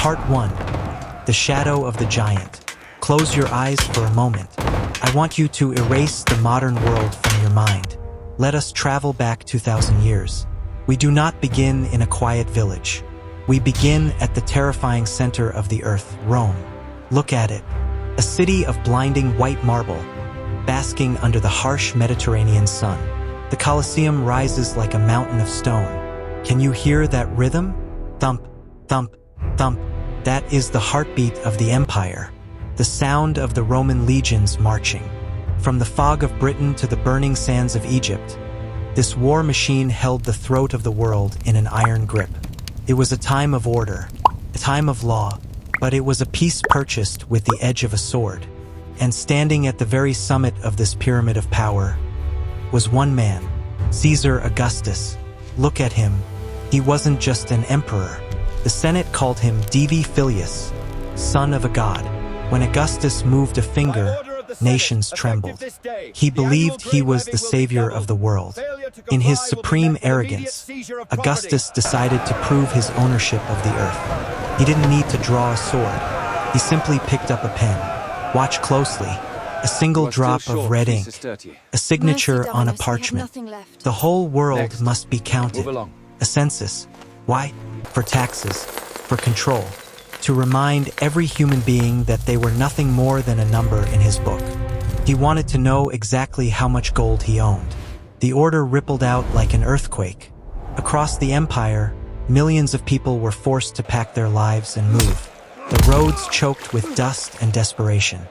Part 1. The Shadow of the Giant. Close your eyes for a moment. I want you to erase the modern world from your mind. Let us travel back 2,000 years. We do not begin in a quiet village. We begin at the terrifying center of the earth, Rome. Look at it. A city of blinding white marble, basking under the harsh Mediterranean sun. The Colosseum rises like a mountain of stone. Can you hear that rhythm? Thump, thump, thump. That is the heartbeat of the empire. The sound of the Roman legions marching. From the fog of Britain to the burning sands of Egypt, this war machine held the throat of the world in an iron grip. It was a time of order, a time of law, but it was a peace purchased with the edge of a sword. And standing at the very summit of this pyramid of power was one man, Caesar Augustus. Look at him. He wasn't just an emperor. The Senate called him filthiest, son of a god. When Augustus moved a finger, nations trembled. He believed he was the savior of the world. In his supreme arrogance, Augustus decided to prove his ownership of the earth. He didn't need to draw a sword. He simply picked up a pen. Watch closely. A single drop of red ink, a signature on a parchment. The whole world must be counted. A census. Why? For taxes, for control. To remind every human being that they were nothing more than a number in his book. He wanted to know exactly how much gold he owned. The order rippled out like an earthquake. Across the empire, millions of people were forced to pack their lives and move. The roads choked with dust and desperation.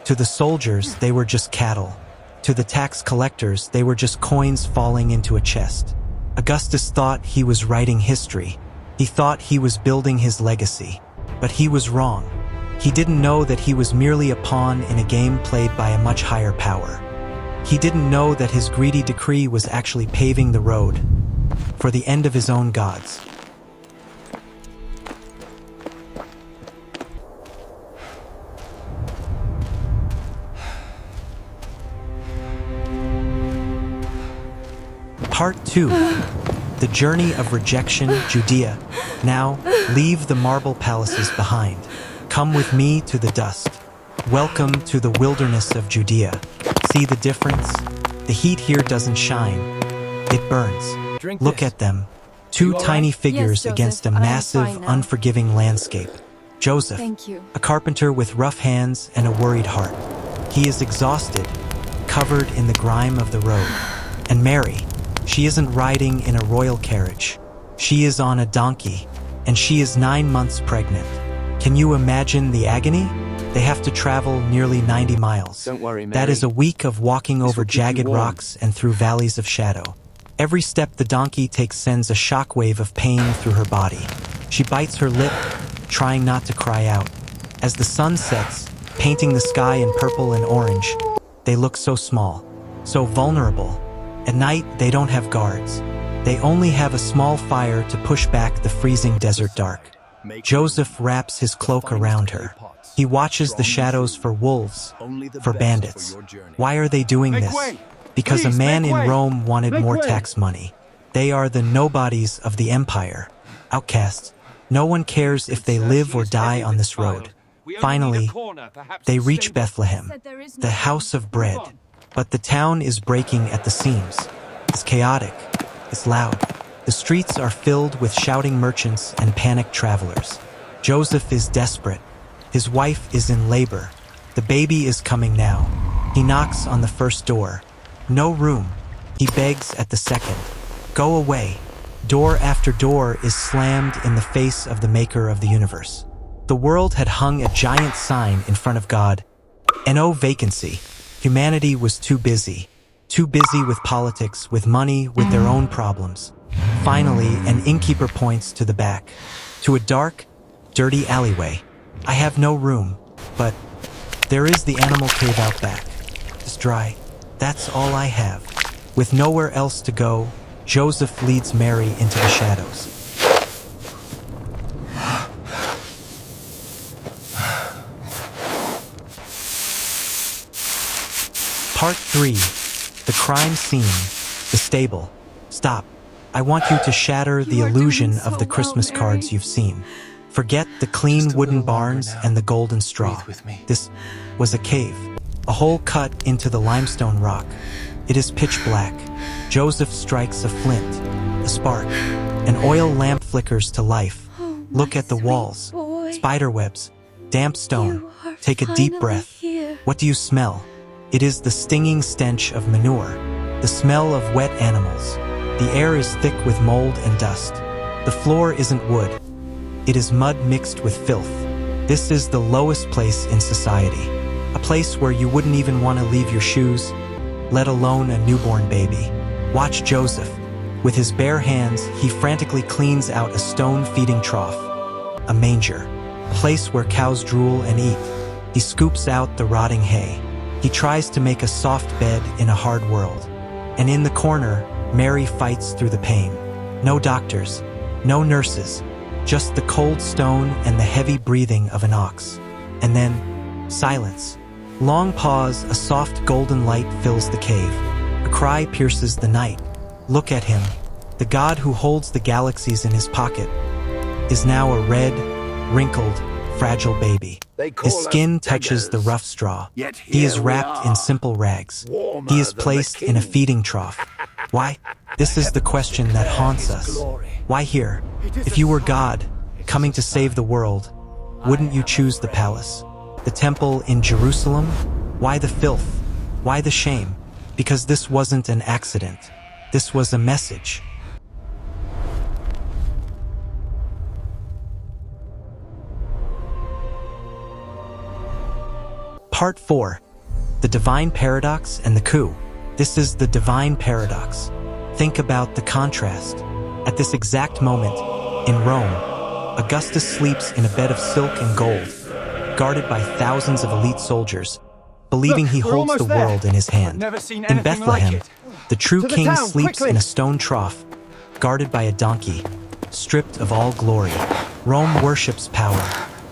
To the soldiers, they were just cattle. To the tax collectors, they were just coins falling into a chest. Augustus thought he was writing history. He thought he was building his legacy. But he was wrong. He didn't know that he was merely a pawn in a game played by a much higher power. He didn't know that his greedy decree was actually paving the road for the end of his own gods. Part 2. The Journey of Rejection, Judea. Now, leave the marble palaces behind. Come with me to the dust. Welcome to the wilderness of Judea. See the difference? The heat here doesn't shine. It burns. Look at them. Two tiny figures against a massive, unforgiving landscape. Joseph, a carpenter with rough hands and a worried heart. He is exhausted, covered in the grime of the road. And Mary, she isn't riding in a royal carriage. She is on a donkey, and she is 9 months pregnant. Can you imagine the agony? They have to travel nearly 90 miles. Don't worry, Mary. That is a week of walking over jagged rocks and through valleys of shadow. Every step the donkey takes sends a shockwave of pain through her body. She bites her lip, trying not to cry out. As the sun sets, painting the sky in purple and orange, they look so small, so vulnerable. At night, they don't have guards. They only have a small fire to push back the freezing desert dark. Joseph wraps his cloak around her. He watches the shadows for wolves, for bandits. Why are they doing this? Because a man in Rome wanted more tax money. They are the nobodies of the empire, outcasts. No one cares if they live or die on this road. Finally, they reach Bethlehem, the house of bread. But the town is breaking at the seams. It's chaotic. It's loud. The streets are filled with shouting merchants and panicked travelers. Joseph is desperate. His wife is in labor. The baby is coming now. He knocks on the first door. No room. He begs at the second. Go away. Door after door is slammed in the face of the maker of the universe. The world had hung a giant sign in front of God. No vacancy. Humanity was too busy with politics, with money, with their own problems. Finally, an innkeeper points to the back, to a dark, dirty alleyway. I have no room, but there is the animal cave out back. It's dry. That's all I have. With nowhere else to go, Joseph leads Mary into the shadows. Part 3. The crime scene. The stable. Stop. I want you to shatter the illusion of the Christmas cards you've seen. Forget the clean wooden barns and the golden straw. This was a cave, a hole cut into the limestone rock. It is pitch black. Joseph strikes a flint, a spark. An oil lamp flickers to life. Look at the walls, spiderwebs, damp stone. Take a deep breath. What do you smell? It is the stinging stench of manure, the smell of wet animals. The air is thick with mold and dust. The floor isn't wood. It is mud mixed with filth. This is the lowest place in society. A place where you wouldn't even want to leave your shoes, let alone a newborn baby. Watch Joseph. With his bare hands, he frantically cleans out a stone feeding trough, a manger, a place where cows drool and eat. He scoops out the rotting hay. He tries to make a soft bed in a hard world. And in the corner, Mary fights through the pain. No doctors, no nurses, just the cold stone and the heavy breathing of an ox. And then, silence. Long pause, a soft golden light fills the cave. A cry pierces the night. Look at him. The God who holds the galaxies in his pocket is now a red, wrinkled, fragile baby. His skin touches the rough straw. He is wrapped in simple rags. He is placed in a feeding trough. Why? This is the question that haunts us. Why here? If you were God, coming to save the world, wouldn't you choose the palace? The temple in Jerusalem? Why the filth? Why the shame? Because this wasn't an accident. This was a message. Part 4. The Divine Paradox and the Coup. This is the Divine Paradox. Think about the contrast. At this exact moment, in Rome, Augustus sleeps in a bed of silk and gold, guarded by thousands of elite soldiers, believing he holds the world in his hand. In Bethlehem, the true king sleeps in a stone trough, guarded by a donkey, stripped of all glory. Rome worships power.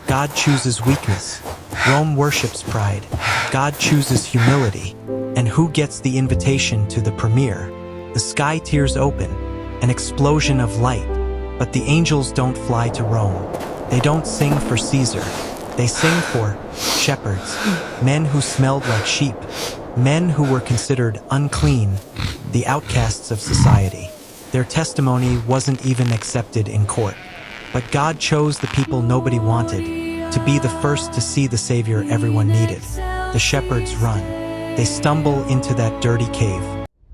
God chooses weakness. Rome worships pride. God chooses humility. And who gets the invitation to the premiere? The sky tears open, an explosion of light. But the angels don't fly to Rome. They don't sing for Caesar. They sing for shepherds, men who smelled like sheep, men who were considered unclean, the outcasts of society. Their testimony wasn't even accepted in court. But God chose the people nobody wanted to be the first to see the Savior everyone needed. The shepherds run. They stumble into that dirty cave.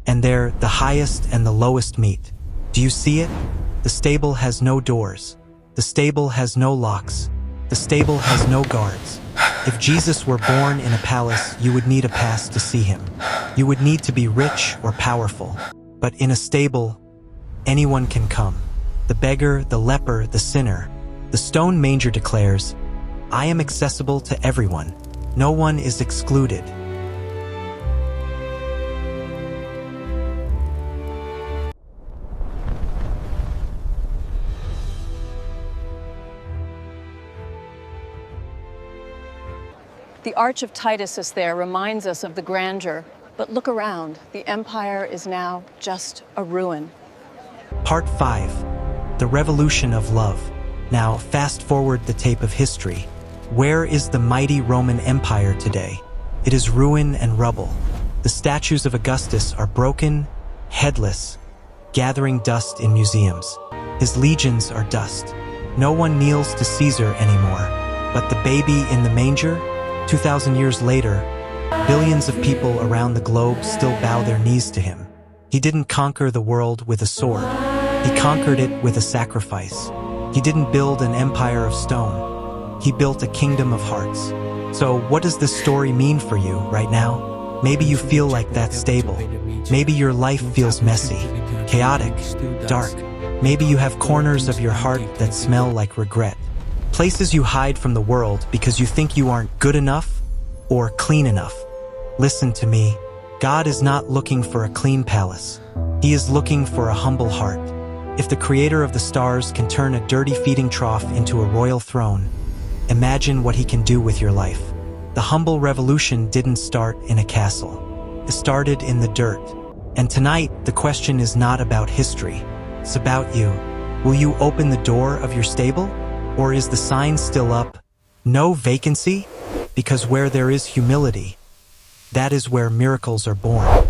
And there, the highest and the lowest meet. Do you see it? The stable has no doors. The stable has no locks. The stable has no guards. If Jesus were born in a palace, you would need a pass to see him. You would need to be rich or powerful. But in a stable, anyone can come. The beggar, the leper, the sinner. The stone manger declares, I am accessible to everyone. No one is excluded. The Arch of Titus is there, reminds us of the grandeur. But look around. The empire is now just a ruin. Part 5. The Revolution of Love. Now, fast forward the tape of history. Where is the mighty Roman Empire today? It is ruin and rubble. The statues of Augustus are broken, headless, gathering dust in museums. His legions are dust. No one kneels to Caesar anymore. But the baby in the manger? 2,000 years later, billions of people around the globe still bow their knees to him. He didn't conquer the world with a sword. He conquered it with a sacrifice. He didn't build an empire of stone. He built a kingdom of hearts. So what does this story mean for you right now? Maybe you feel like that stable. Maybe your life feels messy, chaotic, dark. Maybe you have corners of your heart that smell like regret. Places you hide from the world because you think you aren't good enough or clean enough. Listen to me. God is not looking for a clean palace. He is looking for a humble heart. If the creator of the stars can turn a dirty feeding trough into a royal throne, imagine what he can do with your life. The humble revolution didn't start in a castle. It started in the dirt. And tonight, the question is not about history. It's about you. Will you open the door of your stable? Or is the sign still up? No vacancy? Because where there is humility, that is where miracles are born.